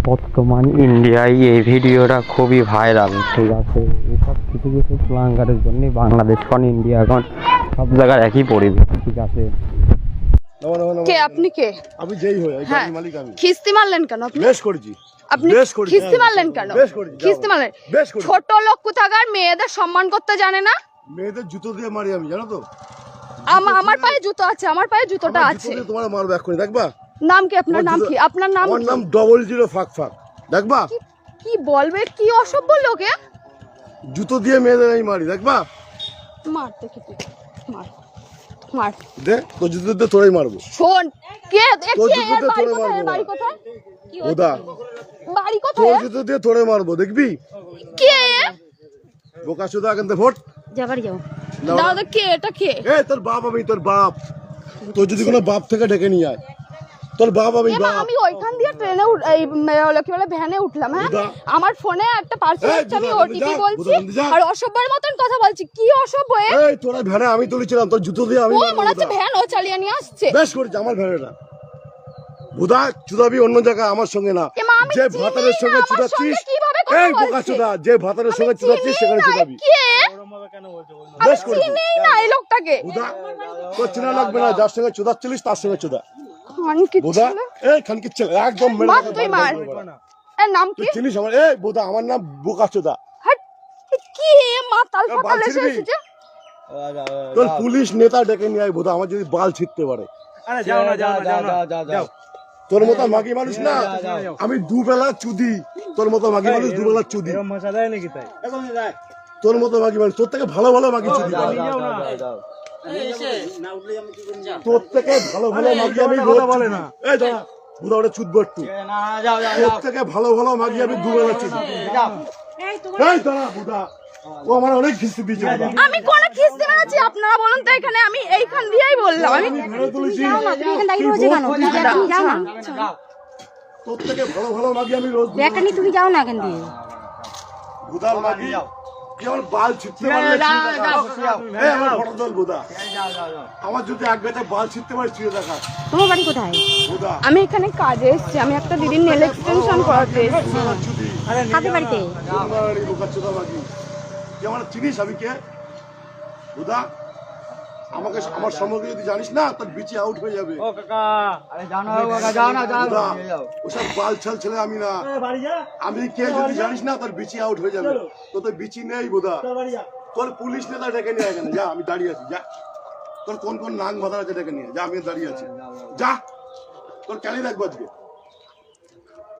বর্তমান ইন্ডিয়ায় এই ভিডিওটা খুবই ভাইরাল, ঠিক আছে। এসব কিছু কিছু কুলাঙ্গারের জন্যই বাংলাদেশ এখন ইন্ডিয়া এখন সব জায়গায় একই পরিবেশ, ঠিক আছে। কে আপনি? কে আমি যেই হই হ্যাঁ, গাড়ির মালিক আমি। খিস্তি মারলেন কেন আপনি? বেশ করেছি। আপনি বেশ করেছি। খিস্তি মারলেন কেন? বেশ করেছি। খিস্তি মারলেন? বেশ করেছি। ছোট লোক কোথাকার মেয়েদের সম্মান করতে জানে না। মেয়েদের জুতো দিয়ে মারি আমি, জানো তো। আমার পায়ে জুতো আছে, আমার পায়ে জুতোটা আমার আছে। জুতো দিয়ে তোমার মারবো এক্ষুনি, দেখবা। নাম কি আপনার? নাম কি আপনার? নাম আমার কি? নাম 00 ফাক ফাক, দেখবা। কি বলবে? কি অসভ্য লোকে। জুতো দিয়ে মেয়েদের আমি মারি, দেখবা। মার দেখি তুই, মার মার দে তো জুতো দিয়ে তোরাই মারবো। শোন, কে তোর কে জুতো দিয়ে তোরে বাড়ি মারবো। কোথায়? ওদা বাড়ি তোর কোথায়? জুতো দিয়ে তোরে মারবো, দেখবি। কে? বোকা সুদা এখান থেকে ভোট যা বাড়ি যাও। না, দাদা কে? এটা কে? এ তোর বাপ, আমি তোর বাপ। তোর যদি কোনো বাপ থেকে ডেকে নিয়ে আয়, তোর বাপ আমি এমা, বাপ। আমি ওইখান দিয়ে ট্রেনে এই কি বলে ভ্যানে উঠলাম। হ্যাঁ, বুদা। আমার ফোনে একটা পার্সেল এই, আসছে, আমি বুদা, ওটিপি বুদা, বলছি বুদা, বুদা। আর অসভ্যের মতন কথা বলছি। কি অসভ্য এ? এই তোরা ভ্যানে আমি তুলেছিলাম, তোর জুতো দিয়ে আমি ও মারবো, মনে হচ্ছে বুদা। ভ্যান ও চালিয়ে নিয়ে আসছে। বেশ করেছে আমার ভ্যানেটা। বুদা চুদাবি অন্য জায়গায়, আমার সঙ্গে না। এমা, আমি যে চিনি ভাতারের না, সঙ্গে আমার চুদাচ্ছিস, সঙ্গে কিভাবে কথা এই বোকা বলছে? চুদা, যে ভাতারের সঙ্গে আমি চুদাচ্ছিস চিনি সেখানে না, চুদাবি। কে? আমি বেশ করেছি। চিনি না এই লোকটাকে। বুদা তোর চেনা লাগবে না, যার সঙ্গে চুদাচ্ছিলিস তার সঙ্গে চুদা। খানকির বুদা ছেলে। এই খানকির ছেলে, একদম মেরে মার দেবো, তুই বাড়ি মার। বাড়ি বাড়ি। এর নাম তুই কি? চিনিস আমার? এই বুদা আমার নাম বোকা চুদা। হাট, কি মাতাল এ, ফাতাল বাল এসে ছিড়বি? এসেছে। তোর পুলিশ নেতা ডেকে নিয়ে আয় বুদা, আমার যদি বাল ছিঁড়তে পারে। আরে যাও না, যাও না, যাও না, যাও। তোর মতো মাগি মানুষ না, আমি দুবেলা চুদি। তোর মতো মাগি মানুষ দুবেলা চুদি। এরকম মশা দেয় নাকি তাই? তোর মতো মাগি মানুষ, তোর থেকে ভালো ভালো মাগি চুদি পারে। তোর থেকে ভালো ভালো মাগি আমি রোজ বলে চুদি। না। এই দাঁড়া বুদা, ওটা চুদবো একটু। তোর থেকে ভালো ভালো মাগি আমি দুবেলা চুদি। এই দাঁড়া বুদা, ও আমার অনেক খিস্তি দিয়েছে বুদা। আমি কোন খিস্তি মেরেছি? আপনারা বলুন তো এখানে। আমি এইখান দিয়েই বললাম। আমি আমি ঘরে তুলেছি। তুমি এখানে দাঁড়িয়ে রয়েছে কেন? তুমি যাও না। তোর থেকে ভালো ভালো মাগি আমি রোজ দুবেলা ব্যাগটা নিয়ে তুমি যাও না এখান দিয়ে। বুদার মাগি কি আমার বাল ছিঁড়তে পারলে ছিঁড়ে দেখা। এই আমার ফটো তোল বুদা, আমার যদি এক গাছে বাল ছিঁড়তে পারে ছিঁড়ে দেখা তোমার বাড়ি কোথায়? বুদা। আমি এখানে কাজে এসেছি। আমি একটা দিদির নেল এক্সটেনশন করাতে এসেছি। চুদি কাদের বাড়িতে? বাড়ি বোকা চোদা মাগি, তুই আমার চিনিস আমি কে? বুদা আমাকে আমার সম্পর্কে যদি জানিস না, তোর বিচি আউট হয়ে যাবে। ও কাকা, আরে যাও না কাকা, যাও না, যাও। বুদা ওসব বাল ছাল ছেলে আমি না। বাড়ি যা, আমি কে যদি জানিস না, তোর বিচি আউট হয়ে যাবে। তোর বিচি নেই বুদা। বাড়ি যা। তোর পুলিশ নেতা ডেকে নিয়ে এখানে যা, আমি দাঁড়িয়ে আছি। যা তোর কোন কোন নাং ভাতা আছে ডেকে নিয়ে যা, আমি দাঁড়িয়ে আছি। যা তোর ক্যালি রাখবো আজকে।